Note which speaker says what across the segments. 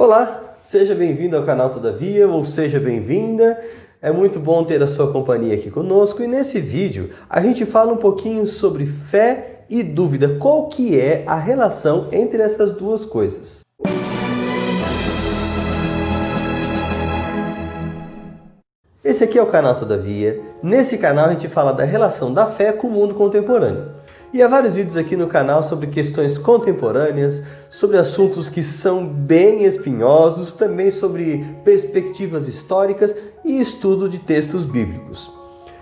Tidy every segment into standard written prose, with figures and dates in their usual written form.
Speaker 1: Olá, seja bem-vindo ao canal Todavia, ou seja bem-vinda. É muito bom ter a sua companhia aqui conosco e nesse vídeo a gente fala um pouquinho sobre fé e dúvida. Qual que é a relação entre essas duas coisas? Esse aqui é o canal Todavia. Nesse canal a gente fala da relação da fé com o mundo contemporâneo. E há vários vídeos aqui no canal sobre questões contemporâneas, sobre assuntos que são bem espinhosos, também sobre perspectivas históricas e estudo de textos bíblicos.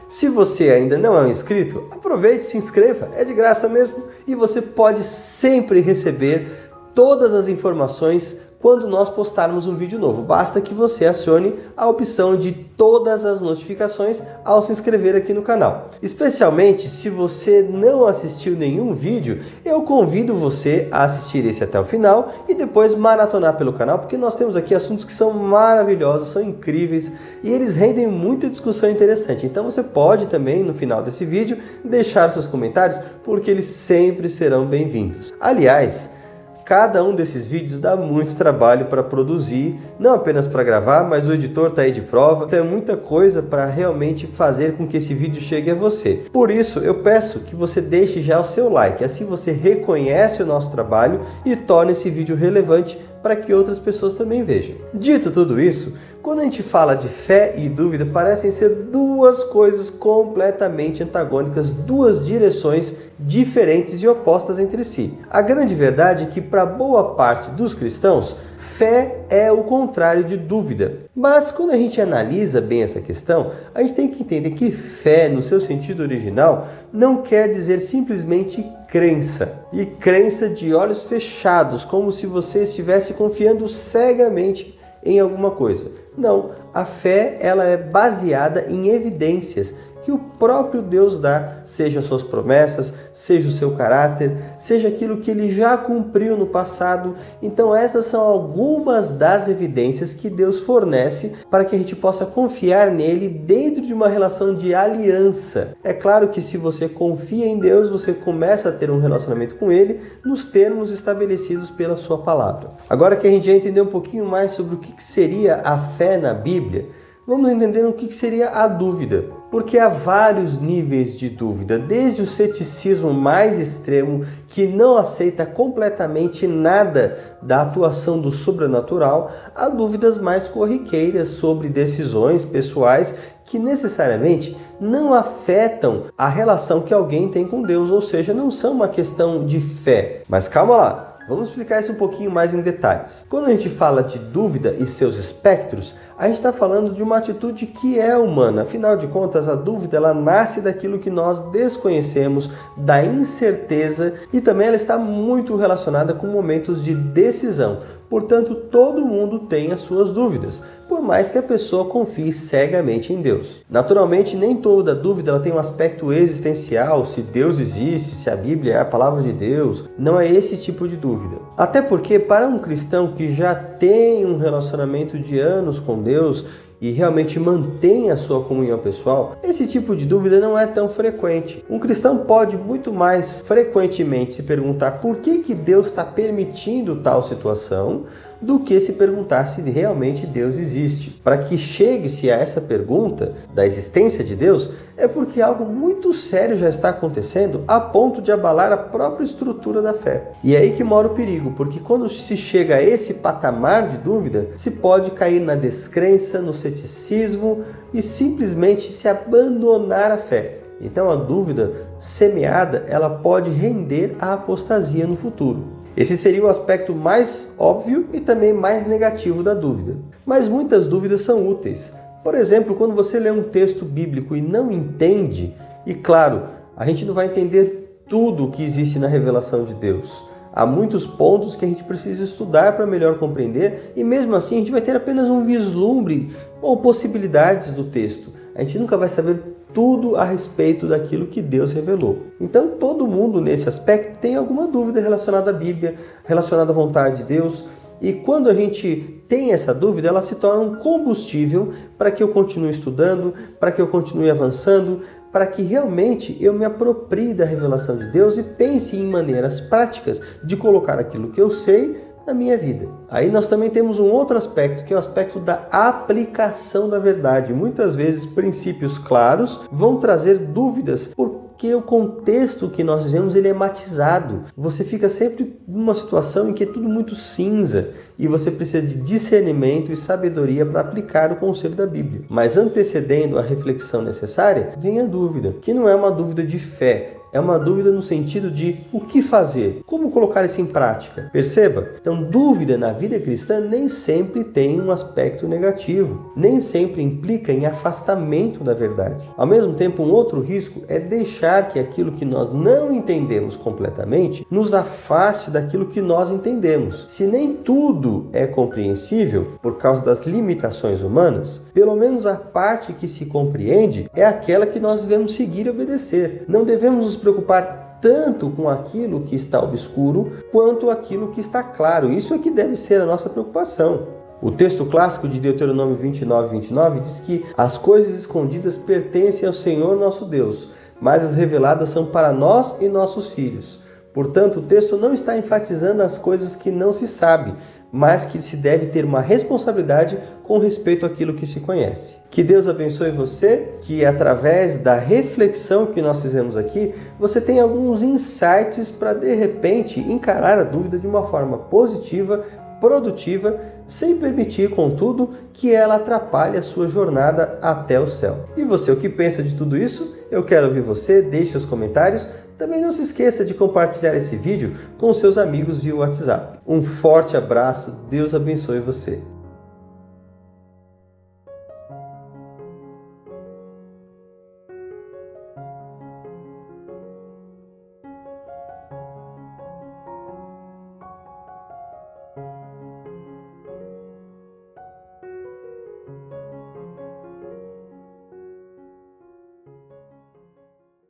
Speaker 1: Se você ainda não é um inscrito, aproveite e se inscreva, é de graça mesmo e você pode sempre receber todas as informações quando nós postarmos um vídeo novo. Basta que você acione a opção de todas as notificações ao se inscrever aqui no canal. Especialmente se você não assistiu nenhum vídeo, eu convido você a assistir esse até o final e depois maratonar pelo canal, porque nós temos aqui assuntos que são maravilhosos, são incríveis e eles rendem muita discussão interessante. Então você pode também, no final desse vídeo, deixar seus comentários, porque eles sempre serão bem-vindos. Aliás, cada um desses vídeos dá muito trabalho para produzir, não apenas para gravar, mas o editor está aí de prova, então é muita coisa para realmente fazer com que esse vídeo chegue a você. Por isso, eu peço que você deixe já o seu like, assim você reconhece o nosso trabalho e torna esse vídeo relevante para que outras pessoas também vejam. Dito tudo isso, quando a gente fala de fé e dúvida, parecem ser duas coisas completamente antagônicas, duas direções diferentes e opostas entre si. A grande verdade é que para boa parte dos cristãos, fé é o contrário de dúvida. Mas quando a gente analisa bem essa questão, a gente tem que entender que fé, no seu sentido original, não quer dizer simplesmente crença. E crença de olhos fechados, como se você estivesse confiando cegamente em alguma coisa. Não, a fé ela é baseada em evidências que o próprio Deus dá, seja suas promessas, seja o seu caráter, seja aquilo que ele já cumpriu no passado. Então essas são algumas das evidências que Deus fornece para que a gente possa confiar nele dentro de uma relação de aliança. É claro que se você confia em Deus, você começa a ter um relacionamento com ele nos termos estabelecidos pela sua palavra. Agora que a gente já entendeu um pouquinho mais sobre o que seria a fé na Bíblia, vamos entender o que seria a dúvida. Porque há vários níveis de dúvida, desde o ceticismo mais extremo, que não aceita completamente nada da atuação do sobrenatural, a dúvidas mais corriqueiras sobre decisões pessoais que necessariamente não afetam a relação que alguém tem com Deus, ou seja, não são uma questão de fé. Mas calma lá. Vamos explicar isso um pouquinho mais em detalhes. Quando a gente fala de dúvida e seus espectros, a gente está falando de uma atitude que é humana. Afinal de contas, a dúvida ela nasce daquilo que nós desconhecemos, da incerteza, e também ela está muito relacionada com momentos de decisão. Portanto, todo mundo tem as suas dúvidas, por mais que a pessoa confie cegamente em Deus. Naturalmente, nem toda dúvida ela tem um aspecto existencial, se Deus existe, se a Bíblia é a palavra de Deus. Não é esse tipo de dúvida. Até porque, para um cristão que já tem um relacionamento de anos com Deus e realmente mantém a sua comunhão pessoal, esse tipo de dúvida não é tão frequente. Um cristão pode muito mais frequentemente se perguntar por que Deus está permitindo tal situação, do que se perguntar se realmente Deus existe. Para que chegue-se a essa pergunta da existência de Deus, é porque algo muito sério já está acontecendo a ponto de abalar a própria estrutura da fé. E é aí que mora o perigo, porque quando se chega a esse patamar de dúvida, se pode cair na descrença, no ceticismo e simplesmente se abandonar a fé. Então a dúvida semeada, ela pode render a apostasia no futuro. Esse seria o aspecto mais óbvio e também mais negativo da dúvida. Mas muitas dúvidas são úteis. Por exemplo, quando você lê um texto bíblico e não entende, e claro, a gente não vai entender tudo o que existe na revelação de Deus. Há muitos pontos que a gente precisa estudar para melhor compreender e mesmo assim a gente vai ter apenas um vislumbre ou possibilidades do texto. A gente nunca vai saber tudo a respeito daquilo que Deus revelou. Então todo mundo nesse aspecto tem alguma dúvida relacionada à Bíblia, relacionada à vontade de Deus. E quando a gente tem essa dúvida, ela se torna um combustível para que eu continue estudando, para que eu continue avançando, para que realmente eu me aproprie da revelação de Deus e pense em maneiras práticas de colocar aquilo que eu sei na minha vida? Aí nós também temos um outro aspecto, que é o aspecto da aplicação da verdade. Muitas vezes princípios claros vão trazer dúvidas porque o contexto que nós vivemos ele é matizado. Você fica sempre numa situação em que é tudo muito cinza e você precisa de discernimento e sabedoria para aplicar o conselho da Bíblia. Mas antecedendo a reflexão necessária, vem a dúvida, que não é uma dúvida de fé, é uma dúvida no sentido de o que fazer, como colocar isso em prática. Perceba? Então, dúvida na vida cristã nem sempre tem um aspecto negativo, nem sempre implica em afastamento da verdade. Ao mesmo tempo, um outro risco é deixar que aquilo que nós não entendemos completamente nos afaste daquilo que nós entendemos. Se nem tudo é compreensível por causa das limitações humanas, pelo menos a parte que se compreende é aquela que nós devemos seguir e obedecer. Não devemos nos preocupar tanto com aquilo que está obscuro quanto aquilo que está claro. Isso é que deve ser a nossa preocupação. O texto clássico de Deuteronômio 29 diz que as coisas escondidas pertencem ao Senhor nosso Deus, mas as reveladas são para nós e nossos filhos. Portanto, o texto não está enfatizando as coisas que não se sabe, mas que se deve ter uma responsabilidade com respeito àquilo que se conhece. Que Deus abençoe você, que através da reflexão que nós fizemos aqui, você tenha alguns insights para de repente encarar a dúvida de uma forma positiva, produtiva, sem permitir, contudo, que ela atrapalhe a sua jornada até o céu. E você, o que pensa de tudo isso? Eu quero ouvir você, deixe os comentários. Também não se esqueça de compartilhar esse vídeo com seus amigos via WhatsApp. Um forte abraço, Deus abençoe você.